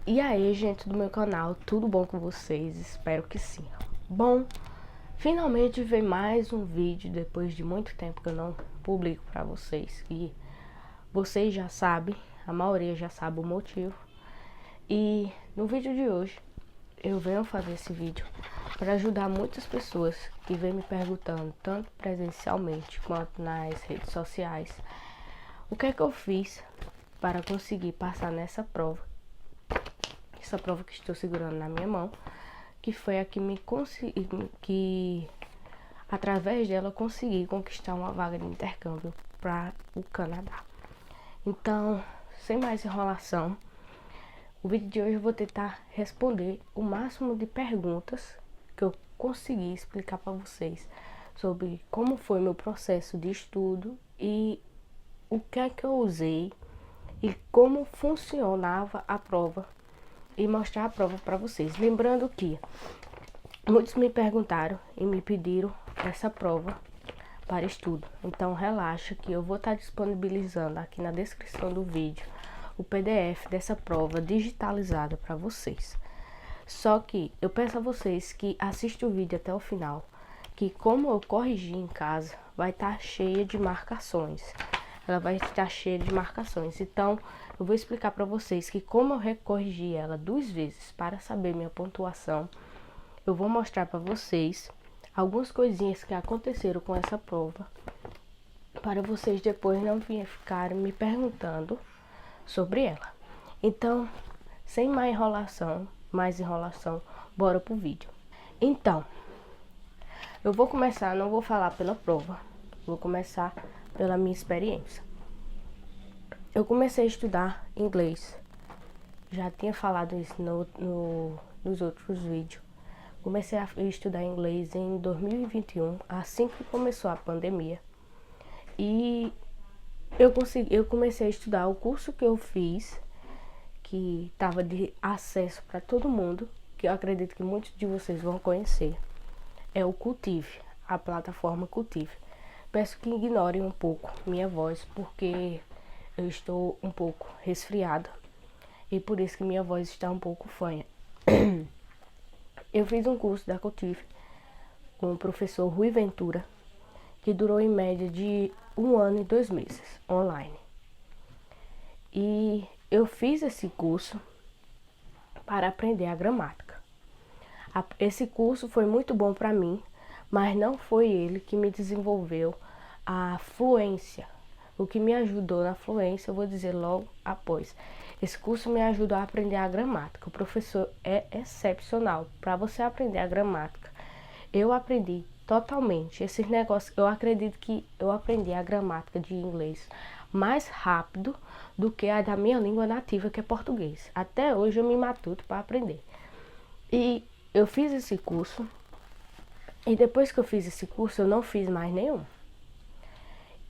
E aí, gente do meu canal, tudo bom com vocês? Espero que sim. Bom, finalmente veio mais um vídeo depois de muito tempo que eu não publico pra vocês. E vocês já sabem, a maioria já sabe o motivo. E no vídeo de hoje, eu venho fazer esse vídeo para ajudar muitas pessoas que vêm me perguntando, tanto presencialmente quanto nas redes sociais, o que é que eu fiz para conseguir passar nessa prova. Essa prova que estou segurando na minha mão, que foi a que através dela eu consegui conquistar uma vaga de intercâmbio para o Canadá. Então, sem mais enrolação, o vídeo de hoje eu vou tentar responder o máximo de perguntas que eu consegui explicar para vocês sobre como foi meu processo de estudo e o que é que eu usei e como funcionava a prova e mostrar a prova para vocês. Lembrando que muitos me perguntaram e me pediram essa prova para estudo. Então relaxa que eu vou estar disponibilizando aqui na descrição do vídeo o PDF dessa prova digitalizada para vocês. Só que eu peço a vocês que assistam o vídeo até o final, que como eu corrigi em casa, vai estar cheia de marcações. Ela vai estar cheia de marcações. Então, eu vou explicar para vocês que como eu recorrigi ela 2 vezes para saber minha pontuação, eu vou mostrar para vocês algumas coisinhas que aconteceram com essa prova, para vocês depois não ficarem me perguntando sobre ela. Então, sem mais enrolação, bora pro vídeo. Então, eu vou começar, não vou falar pela prova, vou começar pela minha experiência. Eu comecei a estudar inglês, já tinha falado isso nos outros vídeos. Comecei a estudar inglês em 2021, assim que começou a pandemia. E eu comecei a estudar o curso que eu fiz, que estava de acesso para todo mundo, que eu acredito que muitos de vocês vão conhecer. É o Cultive, a plataforma Cultive. Peço que ignorem um pouco minha voz, porque eu estou um pouco resfriada e por isso que minha voz está um pouco fanha. Eu fiz um curso da Cultive com o professor Rui Ventura, que durou em média de 1 ano e 2 meses, online. E eu fiz esse curso para aprender a gramática. Esse curso foi muito bom para mim, mas não foi ele que me desenvolveu a fluência. O que me ajudou na fluência, eu vou dizer logo após. Esse curso me ajudou a aprender a gramática. O professor é excepcional. Para você aprender a gramática, eu aprendi totalmente. Esses negócios, eu acredito que eu aprendi a gramática de inglês mais rápido do que a da minha língua nativa, que é português. Até hoje eu me matuto para aprender. E eu fiz esse curso. E depois que eu fiz esse curso, eu não fiz mais nenhum.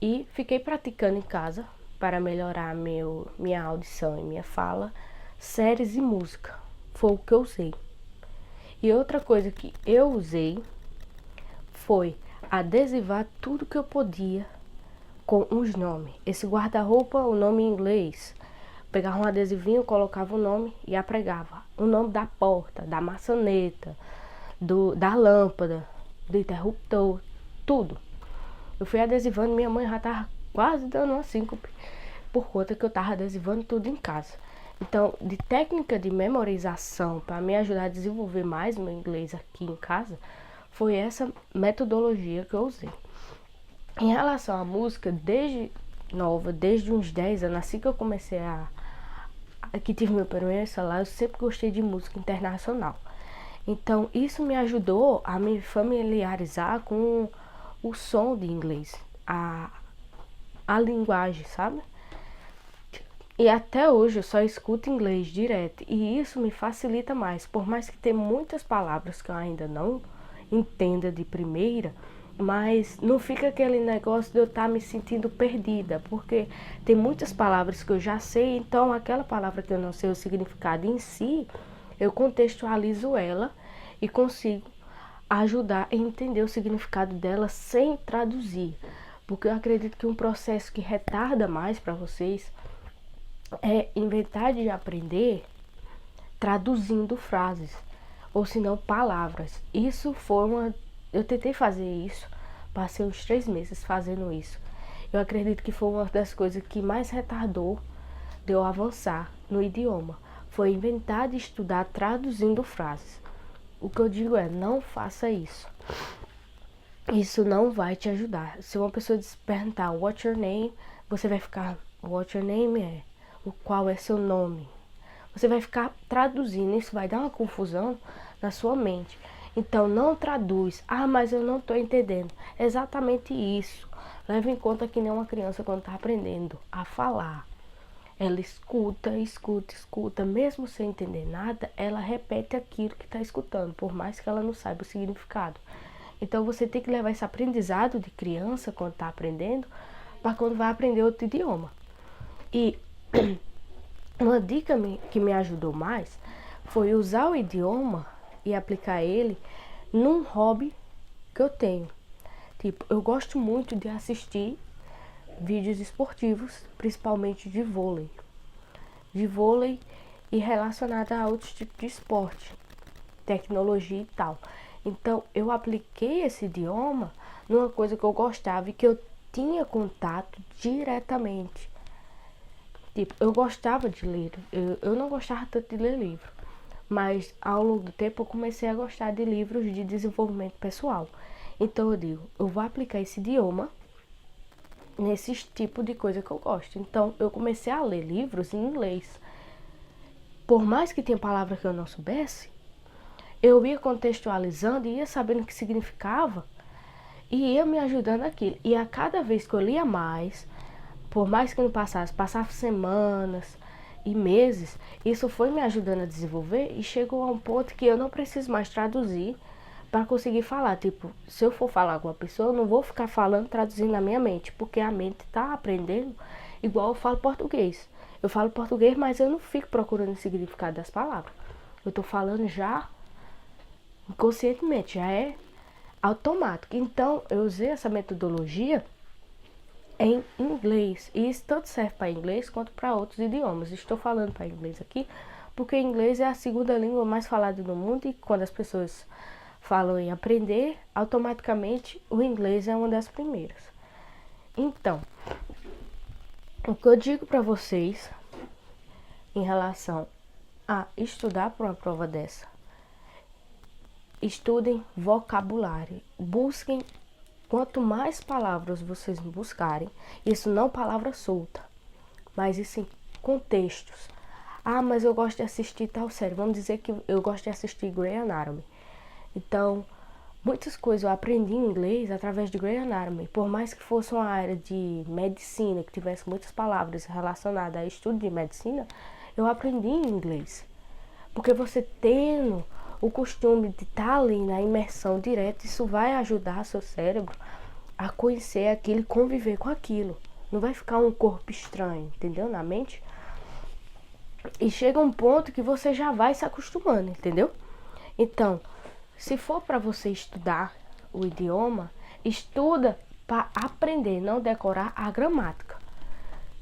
E fiquei praticando em casa para melhorar minha audição e minha fala, séries e música. Foi o que eu usei. E outra coisa que eu usei foi adesivar tudo que eu podia com os nomes. Esse guarda-roupa, o nome em inglês. Pegava um adesivinho, colocava o nome e apregava. O nome da porta, da maçaneta, da lâmpada, do interruptor, tudo. Eu fui adesivando, minha mãe já tava quase dando uma síncope, por conta que eu tava adesivando tudo em casa. Então, de técnica de memorização para me ajudar a desenvolver mais o meu inglês aqui em casa, foi essa metodologia que eu usei. Em relação à música, desde uns 10 anos, assim que eu comecei que tive meu primeiro celular, eu sempre gostei de música internacional. Então, isso me ajudou a me familiarizar com o som de inglês, a linguagem, sabe? E até hoje eu só escuto inglês direto e isso me facilita mais, por mais que tenha muitas palavras que eu ainda não entenda de primeira, mas não fica aquele negócio de eu estar me sentindo perdida, porque tem muitas palavras que eu já sei, então aquela palavra que eu não sei o significado em si, eu contextualizo ela e consigo ajudar a entender o significado dela sem traduzir. Porque eu acredito que um processo que retarda mais para vocês é inventar de aprender traduzindo frases, ou se não palavras. Isso foi eu tentei fazer isso, passei uns 3 meses fazendo isso. Eu acredito que foi uma das coisas que mais retardou de eu avançar no idioma. Foi inventar de estudar traduzindo frases. O que eu digo é, não faça isso. Isso não vai te ajudar. Se uma pessoa perguntar what's your name, você vai ficar, what's your name é, qual é seu nome? Você vai ficar traduzindo, isso vai dar uma confusão na sua mente. Então não traduz, mas eu não estou entendendo. Exatamente isso. Leve em conta que nem uma criança quando está aprendendo a falar. Ela escuta, escuta, escuta, mesmo sem entender nada, ela repete aquilo que está escutando, por mais que ela não saiba o significado. Então você tem que levar esse aprendizado de criança quando está aprendendo, para quando vai aprender outro idioma. E uma dica que me ajudou mais foi usar o idioma e aplicar ele num hobby que eu tenho. Tipo, eu gosto muito de assistir vídeos esportivos, principalmente de vôlei e relacionada a outros tipos de esporte, tecnologia e tal. Então eu apliquei esse idioma numa coisa que eu gostava e que eu tinha contato diretamente. Tipo, eu gostava de ler, eu não gostava tanto de ler livro, mas ao longo do tempo eu comecei a gostar de livros de desenvolvimento pessoal. Então eu digo, eu vou aplicar esse idioma nesse tipo de coisa que eu gosto. Então eu comecei a ler livros em inglês. Por mais que tenha palavras que eu não soubesse, eu ia contextualizando e ia sabendo o que significava e ia me ajudando aquilo. E a cada vez que eu lia mais, por mais que não passava semanas e meses, isso foi me ajudando a desenvolver e chegou a um ponto que eu não preciso mais traduzir para conseguir falar. Tipo, se eu for falar com uma pessoa, eu não vou ficar falando, traduzindo na minha mente, porque a mente está aprendendo igual eu falo português. Eu falo português, mas eu não fico procurando o significado das palavras. Eu estou falando já inconscientemente, já é automático. Então, eu usei essa metodologia em inglês. E isso tanto serve para inglês quanto para outros idiomas. Estou falando para inglês aqui, porque inglês é a segunda língua mais falada no mundo e quando as pessoas falam em aprender, automaticamente o inglês é uma das primeiras. Então, o que eu digo para vocês em relação a estudar para uma prova dessa, estudem vocabulário, busquem quanto mais palavras vocês buscarem, isso não palavra solta, mas isso em contextos. Mas eu gosto de assistir tal série, vamos dizer que eu gosto de assistir Grey's Anatomy. Então, muitas coisas eu aprendi em inglês através de Grey's Anatomy. Por mais que fosse uma área de medicina, que tivesse muitas palavras relacionadas a estudo de medicina, eu aprendi em inglês. Porque você tendo o costume de estar ali na imersão direta, isso vai ajudar seu cérebro a conhecer aquilo e conviver com aquilo. Não vai ficar um corpo estranho, entendeu? Na mente. E chega um ponto que você já vai se acostumando, entendeu? Então, se for para você estudar o idioma, estuda para aprender, não decorar a gramática.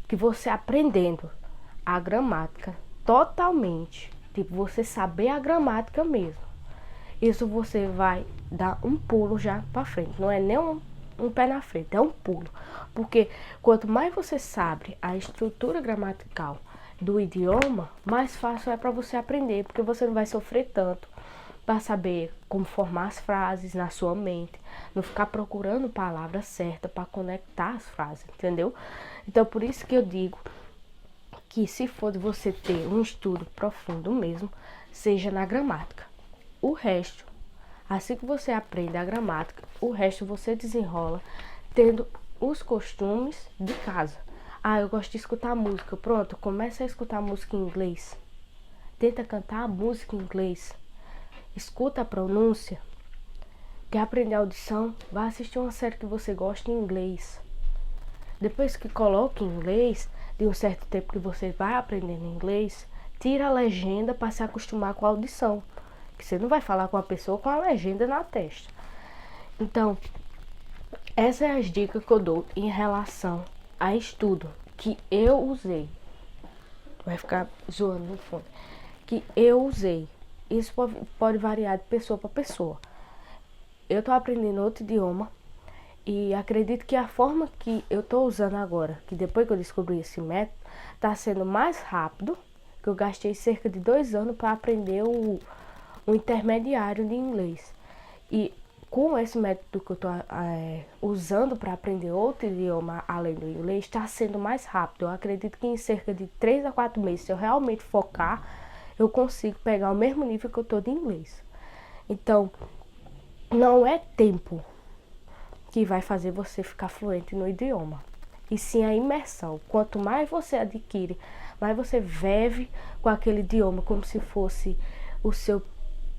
Que você aprendendo a gramática totalmente, tipo, você saber a gramática mesmo, isso você vai dar um pulo já para frente. Não é nem um pé na frente, é um pulo. Porque quanto mais você sabe a estrutura gramatical do idioma, mais fácil é para você aprender, porque você não vai sofrer tanto para saber como formar as frases na sua mente, não ficar procurando palavra certa para conectar as frases, entendeu? Então por isso que eu digo que se for de você ter um estudo profundo mesmo, seja na gramática. O resto, assim que você aprende a gramática, o resto você desenrola tendo os costumes de casa. Eu gosto de escutar música. Pronto, começa a escutar música em inglês. Tenta cantar a música em inglês. Escuta a pronúncia. Quer aprender audição? Vá assistir uma série que você gosta em inglês. Depois que coloque em inglês, de um certo tempo que você vai aprendendo inglês, tira a legenda para se acostumar com a audição. Que você não vai falar com a pessoa com a legenda na testa. Então, essas são as dicas que eu dou em relação a estudo que eu usei. Vai ficar zoando no fundo. que eu usei. Isso pode variar de pessoa para pessoa. Eu tô aprendendo outro idioma e acredito que a forma que eu tô usando agora, que depois que eu descobri esse método, tá sendo mais rápido, que eu gastei cerca de 2 anos para aprender o intermediário de inglês. E com esse método que eu tô usando para aprender outro idioma além do inglês, está sendo mais rápido. Eu acredito que em cerca de 3 a 4 meses, se eu realmente focar, eu consigo pegar o mesmo nível que eu tô de inglês. Então, não é tempo que vai fazer você ficar fluente no idioma, e sim a imersão. Quanto mais você adquire, mais você vive com aquele idioma como se fosse o seu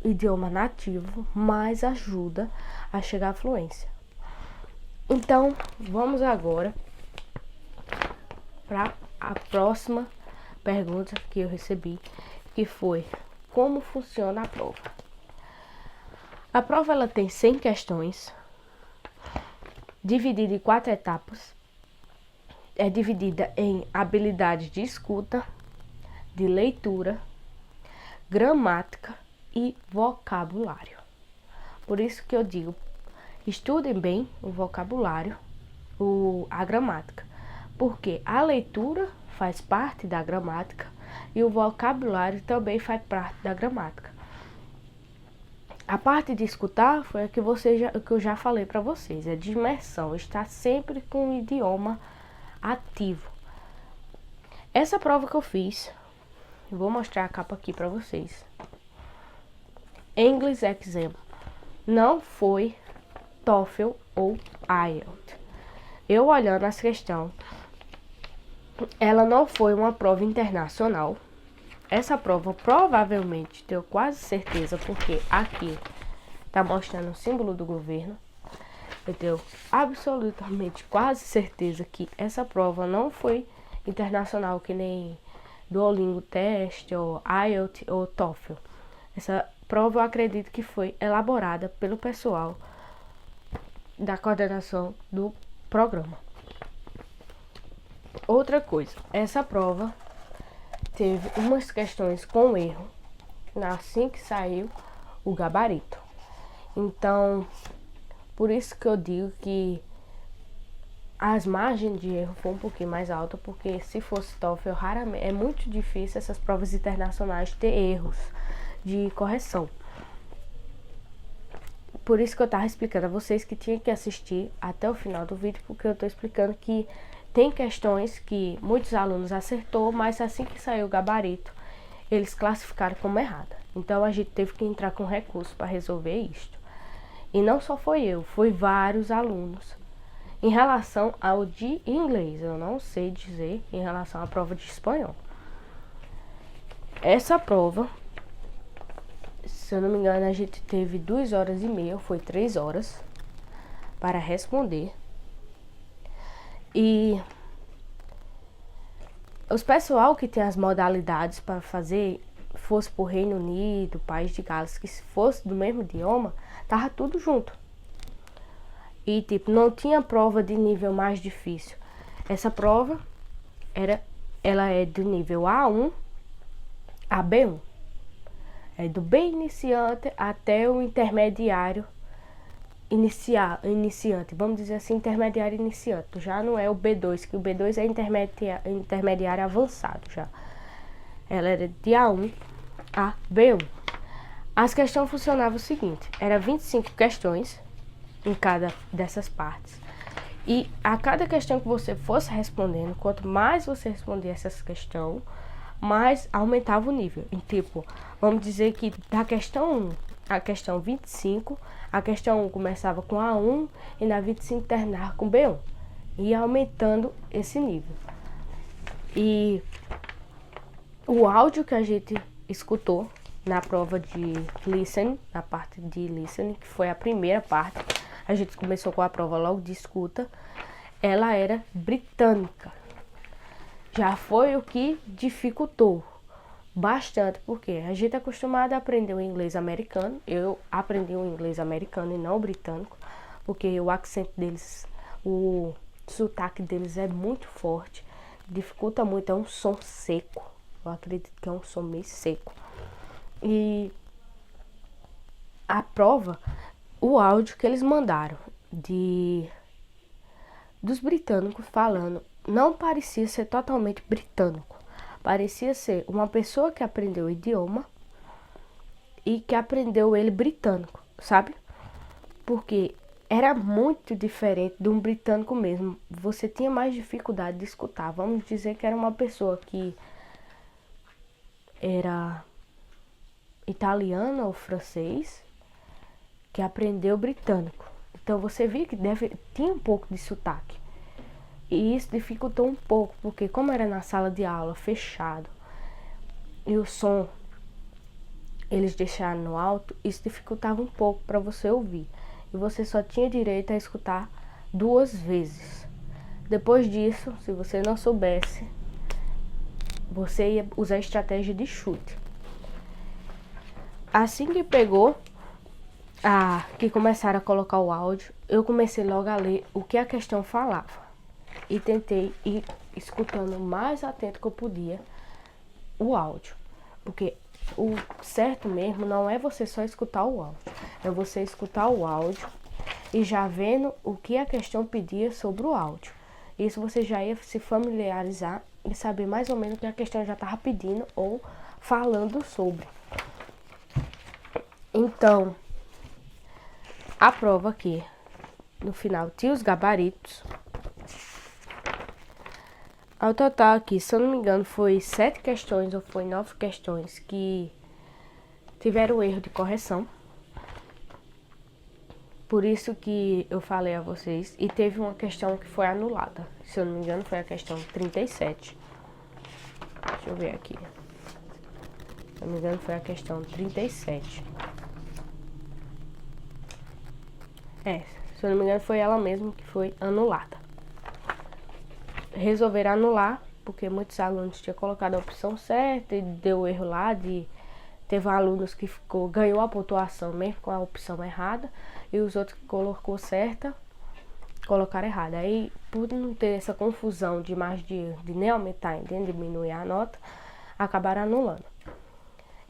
idioma nativo, mais ajuda a chegar à fluência. Então, vamos agora para a próxima pergunta que eu recebi, que foi: como funciona a prova? A prova ela tem 100 questões, dividida em 4 etapas. É dividida em habilidades de escuta, de leitura, gramática e vocabulário. Por isso que eu digo, estudem bem o vocabulário, a gramática, porque a leitura faz parte da gramática e o vocabulário também faz parte da gramática. A parte de escutar foi a que eu já falei para vocês, é de imersão, estar sempre com o idioma ativo. Essa prova que eu fiz, eu vou mostrar a capa aqui para vocês. English Exam não foi TOEFL ou IELTS. Eu olhando essa questão, ela não foi uma prova internacional. Essa prova provavelmente, tenho quase certeza, porque aqui tá mostrando o símbolo do governo. Eu tenho absolutamente quase certeza que essa prova não foi internacional, que nem Duolingo Test, ou IELTS, ou TOEFL. Essa prova eu acredito que foi elaborada pelo pessoal da coordenação do programa. Outra coisa, essa prova teve umas questões com erro assim que saiu o gabarito. Então, por isso que eu digo que as margens de erro foram um pouquinho mais altas, porque se fosse TOEFL, raramente, é muito difícil essas provas internacionais ter erros de correção. Por isso que eu tava explicando a vocês que tinha que assistir até o final do vídeo, porque eu tô explicando que tem questões que muitos alunos acertou, mas assim que saiu o gabarito, eles classificaram como errada. Então a gente teve que entrar com recurso para resolver isto. E não só foi eu, foi vários alunos. Em relação ao de inglês, eu não sei dizer em relação à prova de espanhol. Essa prova, se eu não me engano, a gente teve 2 horas e meia, foi 3 horas para responder. E os pessoal que tem as modalidades para fazer, fosse pro Reino Unido, País de Gales, que se fosse do mesmo idioma, tava tudo junto. E tipo, não tinha prova de nível mais difícil. Essa prova ela é do nível A1 a B1. É do bem iniciante até o intermediário iniciante. Vamos dizer assim, intermediário iniciante. Já não é o B2, que o B2 é intermediário avançado já. Ela era de A1 a B1. As questões funcionavam o seguinte: era 25 questões em cada dessas partes. E a cada questão que você fosse respondendo, quanto mais você respondia essas questões, mais aumentava o nível. E tipo, vamos dizer que da questão 1 a questão 25, a questão 1 começava com A1 e na 25 terminava com B1. E aumentando esse nível. E o áudio que a gente escutou na prova de listening, na parte de listening, que foi a primeira parte, a gente começou com a prova logo de escuta, ela era britânica. Já foi o que dificultou bastante, porque a gente é acostumado a aprender o inglês americano. Eu aprendi o inglês americano e não o britânico, porque o acento deles, o sotaque deles é muito forte, dificulta muito, é um som seco. Eu acredito que é um som meio seco. E a prova, o áudio que eles mandaram dos britânicos falando, não parecia ser totalmente britânico. Parecia ser uma pessoa que aprendeu o idioma e que aprendeu ele britânico, sabe? Porque era muito diferente de um britânico mesmo. Você tinha mais dificuldade de escutar. Vamos dizer que era uma pessoa que era italiana ou francês que aprendeu britânico. Então você via que tinha um pouco de sotaque. E isso dificultou um pouco, porque como era na sala de aula, fechado, e o som eles deixaram no alto, isso dificultava um pouco para você ouvir. E você só tinha direito a escutar 2 vezes. Depois disso, se você não soubesse, você ia usar a estratégia de chute. Assim que pegou, que começaram a colocar o áudio, eu comecei logo a ler o que a questão falava. E tentei ir escutando o mais atento que eu podia o áudio. Porque o certo mesmo não é você só escutar o áudio. É você escutar o áudio e já vendo o que a questão pedia sobre o áudio. Isso você já ia se familiarizar e saber mais ou menos o que a questão já estava pedindo ou falando sobre. Então, a prova aqui, no final, tinha os gabaritos. Ao total aqui, se eu não me engano, foi 7 questões ou foi 9 questões que tiveram erro de correção. Por isso que eu falei a vocês. E teve uma questão que foi anulada. Se eu não me engano, foi a questão 37. Deixa eu ver aqui. Se eu não me engano, foi a questão 37. Se eu não me engano, foi ela mesma que foi anulada. Resolveram anular, porque muitos alunos tinham colocado a opção certa e deu erro lá teve alunos que ganhou a pontuação mesmo com a opção errada e os outros que colocou certa colocaram errada. Aí, por não ter essa confusão de mais de nem aumentar nem diminuir a nota, acabaram anulando.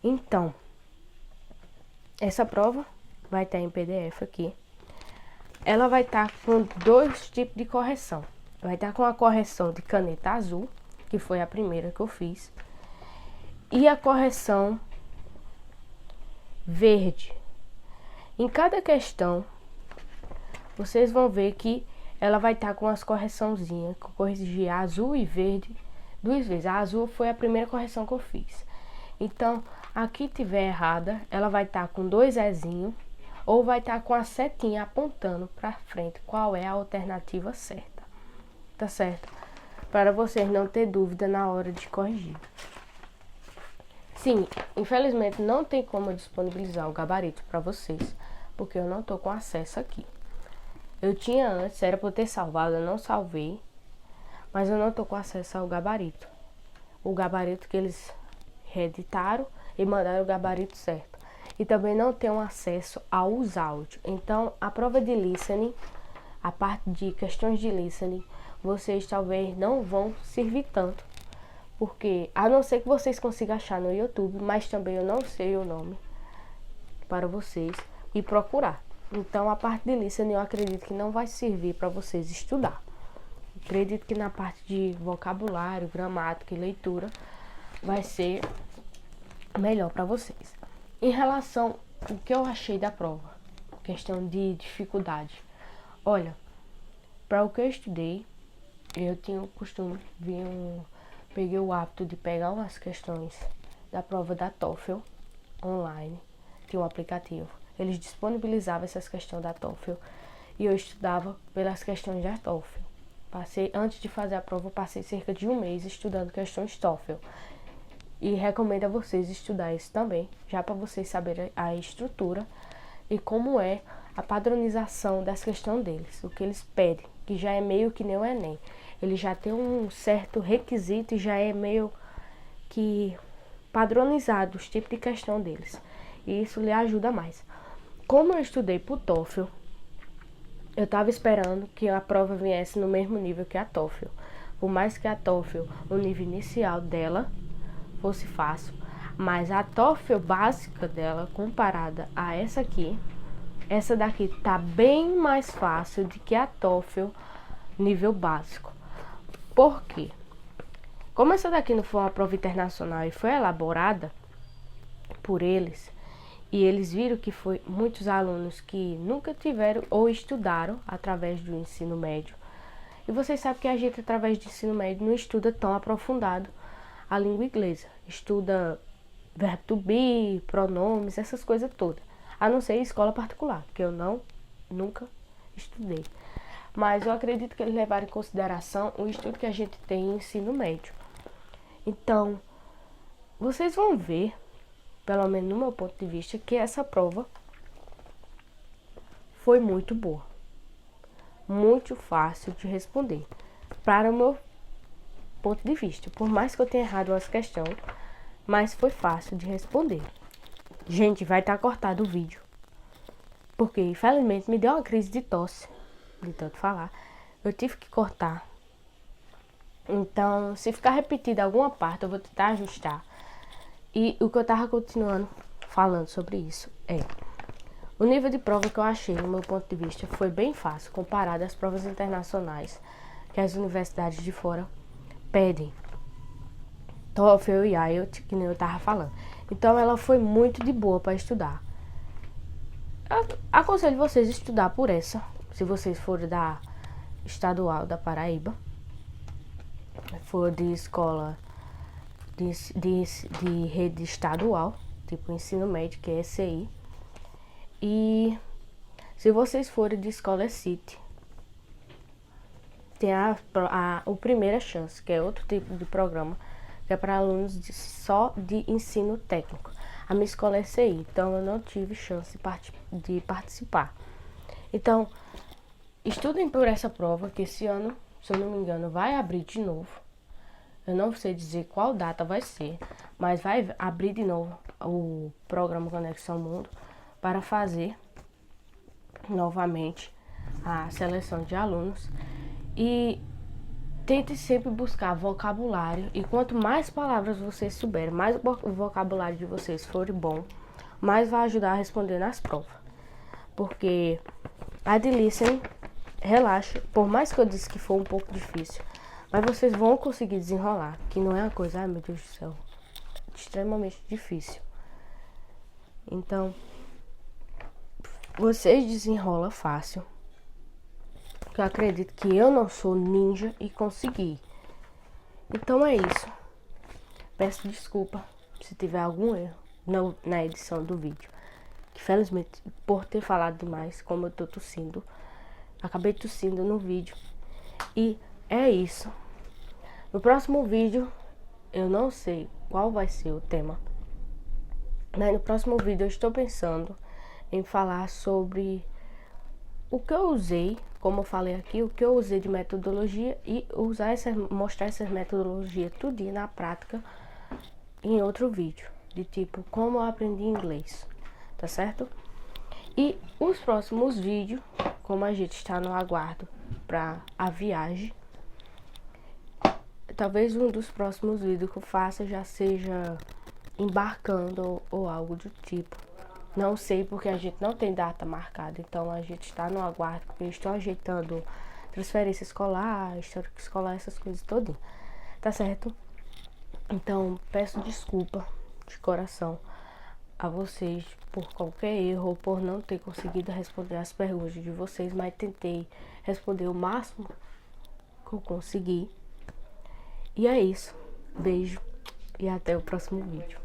Então, essa prova vai estar em PDF aqui. Ela vai estar com 2 tipos de correção. Vai estar com a correção de caneta azul, que foi a primeira que eu fiz, e a correção verde. Em cada questão, vocês vão ver que ela vai estar com as correçãozinhas, que eu corrigi azul e verde 2 vezes. A azul foi a primeira correção que eu fiz. Então, aqui tiver errada, ela vai estar com 2 ezinhos, ou vai estar com a setinha apontando para frente qual é a alternativa certa. Tá certo? Para vocês não ter dúvida na hora de corrigir. Sim, infelizmente não tem como eu disponibilizar o gabarito para vocês, porque eu não tô com acesso aqui. Eu tinha antes, era para eu ter salvado, eu não salvei, mas eu não tô com acesso ao gabarito. O gabarito que eles reeditaram e mandaram o gabarito certo. E também não tenho acesso aos áudios. Então, a prova de listening, a parte de questões de listening, vocês talvez não vão servir tanto. Porque, a não ser que vocês consigam achar no YouTube, mas também eu não sei o nome para vocês e procurar. Então, a parte de listening eu acredito que não vai servir para vocês estudar. Acredito que na parte de vocabulário, gramática e leitura vai ser melhor para vocês. Em relação ao que eu achei da prova, questão de dificuldade. Olha, para o que eu estudei, eu tinha o costume, peguei o hábito de pegar umas questões da prova da TOEFL online, tinha um aplicativo. Eles disponibilizavam essas questões da TOEFL e eu estudava pelas questões da TOEFL. Antes de fazer a prova, eu passei cerca de 1 mês estudando questões TOEFL. E recomendo a vocês estudar isso também, já para vocês saberem a estrutura e como é a padronização das questões deles, o que eles pedem, que já é meio que nem o Enem. Ele já tem um certo requisito e já é meio que padronizado os tipos de questão deles. E isso lhe ajuda mais. Como eu estudei pro TOEFL, eu estava esperando que a prova viesse no mesmo nível que a TOEFL. Por mais que a TOEFL, o nível inicial dela, fosse fácil, Mas a TOEFL básica dela, comparada a essa aqui, essa daqui tá bem mais fácil do que a TOEFL nível básico. Por quê? Como essa daqui não foi uma prova internacional e foi elaborada por eles, e eles viram que foi muitos alunos que nunca tiveram ou estudaram através do ensino médio. E vocês sabem que a gente, através do ensino médio, não estuda tão aprofundado a língua inglesa. Estuda verbo to be, pronomes, essas coisas todas. A não ser em escola particular, que eu nunca estudei. Mas eu acredito que eles levaram em consideração o estudo que a gente tem em ensino médio. Então, vocês vão ver, pelo menos no meu ponto de vista, que essa prova foi muito boa. Muito fácil de responder. Para o meu ponto de vista. Por mais que eu tenha errado umas questões, mas foi fácil de responder. Gente, vai estar cortado o vídeo. Porque, infelizmente, me deu uma crise de tosse, de tanto falar. Eu tive que cortar. Então, se ficar repetida alguma parte, eu vou tentar ajustar. E o que eu tava continuando falando sobre isso é... O nível de prova que eu achei, no meu ponto de vista, foi bem fácil, comparado às provas internacionais que as universidades de fora pedem. TOEFL e IELTS, que nem eu tava falando. Então, ela foi muito de boa para estudar. Eu aconselho vocês a estudar por essa, se vocês forem da estadual da Paraíba, for de escola de rede estadual, tipo ensino médio, que é ECI. E se vocês forem de escola City, tem a primeira chance, que é outro tipo de programa, que é para alunos só de ensino técnico. A minha escola é ECI, então eu não tive chance de participar. Então, estudem por essa prova, que esse ano, se eu não me engano, vai abrir de novo. Eu não sei dizer qual data vai ser, mas vai abrir de novo o programa Conexão Mundo para fazer novamente a seleção de alunos. E tente sempre buscar vocabulário, e quanto mais palavras vocês souberem, mais o vocabulário de vocês for bom, mais vai ajudar a responder nas provas. Porque a de listening, relaxa, por mais que eu disse que foi um pouco difícil, mas vocês vão conseguir desenrolar, que não é uma coisa, ai meu Deus do céu, extremamente difícil. Então, vocês desenrolam fácil. Eu acredito que eu não sou ninja e consegui. Então é isso. Peço desculpa se tiver algum erro na edição do vídeo. Que felizmente, por ter falado demais, como eu tô tossindo, acabei tossindo no vídeo. E é isso. No próximo vídeo, eu não sei qual vai ser o tema. Mas no próximo vídeo eu estou pensando em falar sobre o que eu usei, como eu falei aqui, o que eu usei de metodologia, e mostrar essas metodologias tudinho na prática em outro vídeo, de tipo como eu aprendi inglês, tá certo? E os próximos vídeos, como a gente está no aguardo para a viagem, talvez um dos próximos vídeos que eu faça já seja embarcando ou algo do tipo. Não sei, porque a gente não tem data marcada, então a gente está no aguardo, porque eu estou ajeitando transferência escolar, histórico escolar, essas coisas todas, tá certo? Então, peço desculpa de coração a vocês por qualquer erro ou por não ter conseguido responder as perguntas de vocês, mas tentei responder o máximo que eu consegui. E é isso. Beijo e até o próximo vídeo.